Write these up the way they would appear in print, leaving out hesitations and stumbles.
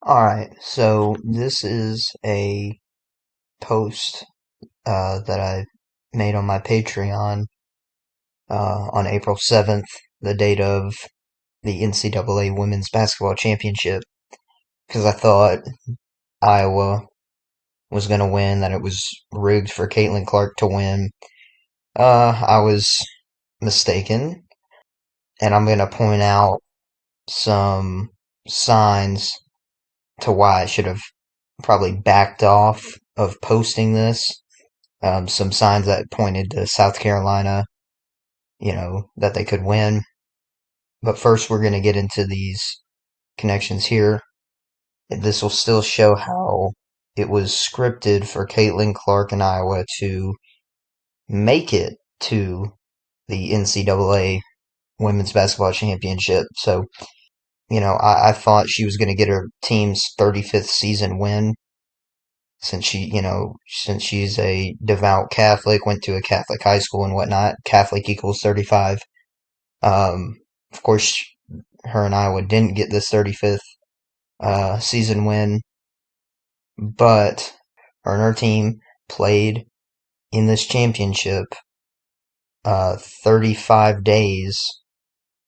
Alright, so this is a post that I made on my Patreon on April 7th, the date of the NCAA Women's Basketball Championship, because I thought Iowa was going to win, that it was rigged for Caitlin Clark to win. I was mistaken, and I'm going to point out some signs to why I should have probably backed off of posting this. Some signs that pointed to South Carolina, that they could win. But first, we're going to get into these connections here. This will still show how it was scripted for Caitlin Clark and Iowa to make it to the NCAA Women's Basketball Championship. So, I thought she was going to get her team's 35th season win since she's a devout Catholic, went to a Catholic high school and whatnot. Catholic equals 35. Of course, her and Iowa didn't get this 35th season win, but her and her team played in this championship 35 days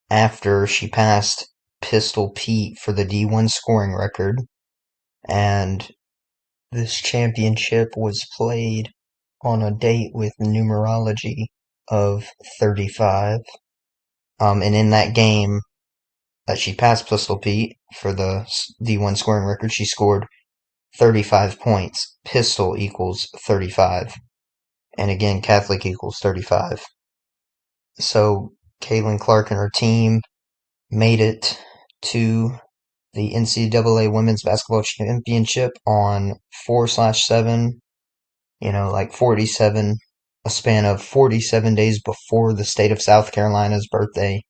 after she passed Pistol Pete for the D1 scoring record, and this championship was played on a date with numerology of 35. And in that game that she passed Pistol Pete for the D1 scoring record, she scored 35 points. Pistol equals 35. And again, Catholic equals 35. So Caitlin Clark and her team made it to the NCAA Women's Basketball Championship on 4/7, like 47, a span of 47 days before the state of South Carolina's birthday.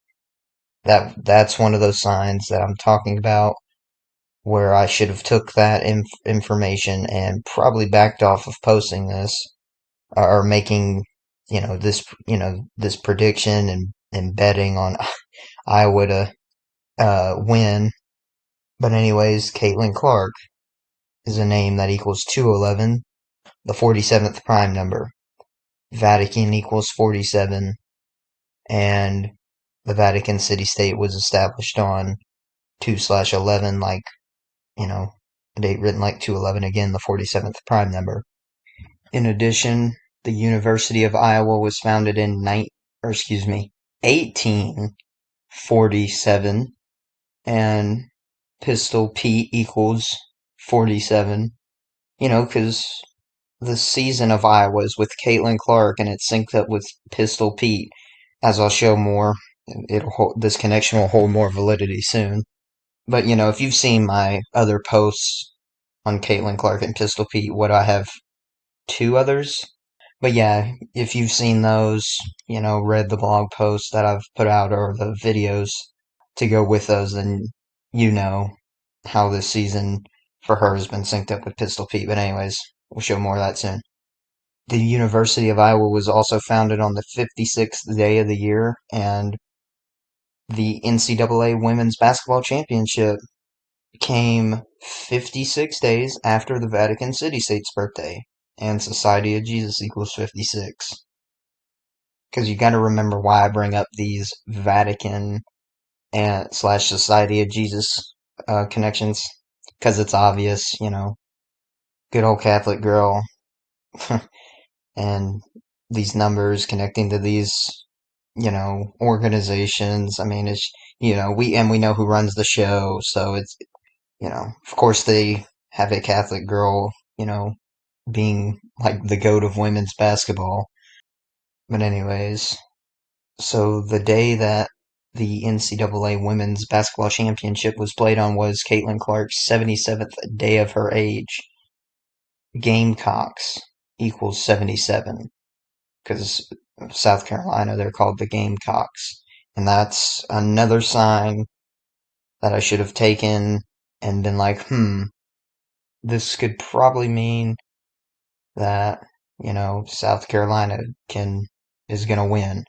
That's one of those signs that I'm talking about, where I should have took that information and probably backed off of posting this or making this prediction and betting on Iowa to win. But anyways, Caitlin Clark is a name that equals 211, the 47th prime number. Vatican equals 47, and the Vatican City State was established on 2/11, like, a date written like 211, again, the 47th prime number. In addition, the University of Iowa was founded in 1847, and Pistol Pete equals 47, because the season of Iowa is with Caitlin Clark and it's synced up with Pistol Pete. As I'll show more, this connection will hold more validity soon. But if you've seen my other posts on Caitlin Clark and Pistol Pete, what I have two others. But yeah, if you've seen those, read the blog posts that I've put out or the videos to go with those, then you know how this season for her has been synced up with Pistol Pete. But anyways, we'll show more of that soon. The University of Iowa was also founded on the 56th day of the year, and the NCAA Women's Basketball Championship came 56 days after the Vatican City State's birthday, and Society of Jesus equals 56. Because you gotta remember why I bring up these Vatican and slash Society of Jesus connections. Because it's obvious, good old Catholic girl, and these numbers connecting to these, organizations. I mean, it's, we know who runs the show, so it's, of course they have a Catholic girl, being like the goat of women's basketball. But anyways, so the day that the NCAA Women's Basketball Championship was played on was Caitlin Clark's 77th day of her age. Gamecocks equals 77, because South Carolina, they're called the Gamecocks. And that's another sign that I should have taken and been like, this could probably mean that, South Carolina is gonna win.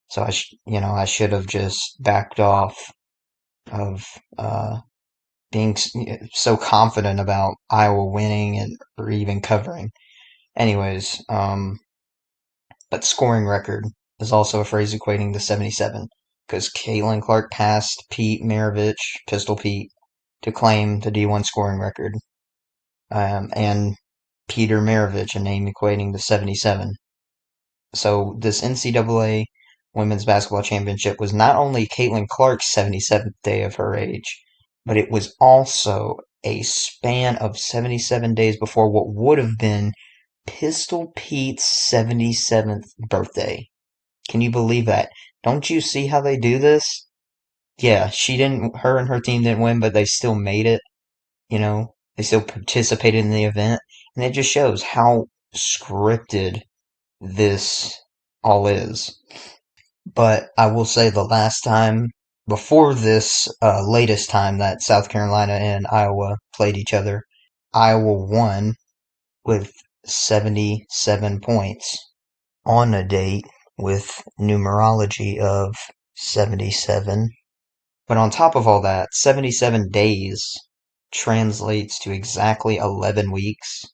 So I should have just backed off of being so confident about Iowa winning and or even covering. Anyways, but scoring record is also a phrase equating to 77 because Caitlin Clark passed Pete Maravich, Pistol Pete, to claim the D1 scoring record, and Peter Maravich, a name equating to 77. So this NCAA Women's Basketball Championship was not only Caitlin Clark's 77th day of her age, but it was also a span of 77 days before what would have been Pistol Pete's 77th birthday. Can you believe that? Don't you see how they do this? Yeah, her and her team didn't win, but they still made it, they still participated in the event. And it just shows how scripted this all is. But I will say the last time, before this latest time that South Carolina and Iowa played each other, Iowa won with 77 points on a date with numerology of 77. But on top of all that, 77 days translates to exactly 11 weeks.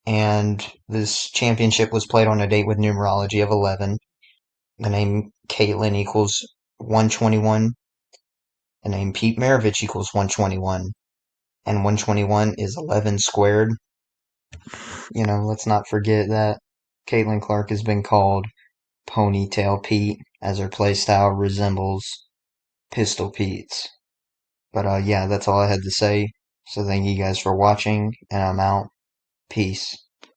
And this championship was played on a date with numerology of 11. The name Caitlin equals 121. The name Pete Maravich equals 121. And 121 is 11 squared. Let's not forget that Caitlin Clark has been called Ponytail Pete, as her playstyle resembles Pistol Pete's. But yeah, that's all I had to say. So thank you guys for watching, and I'm out. Peace.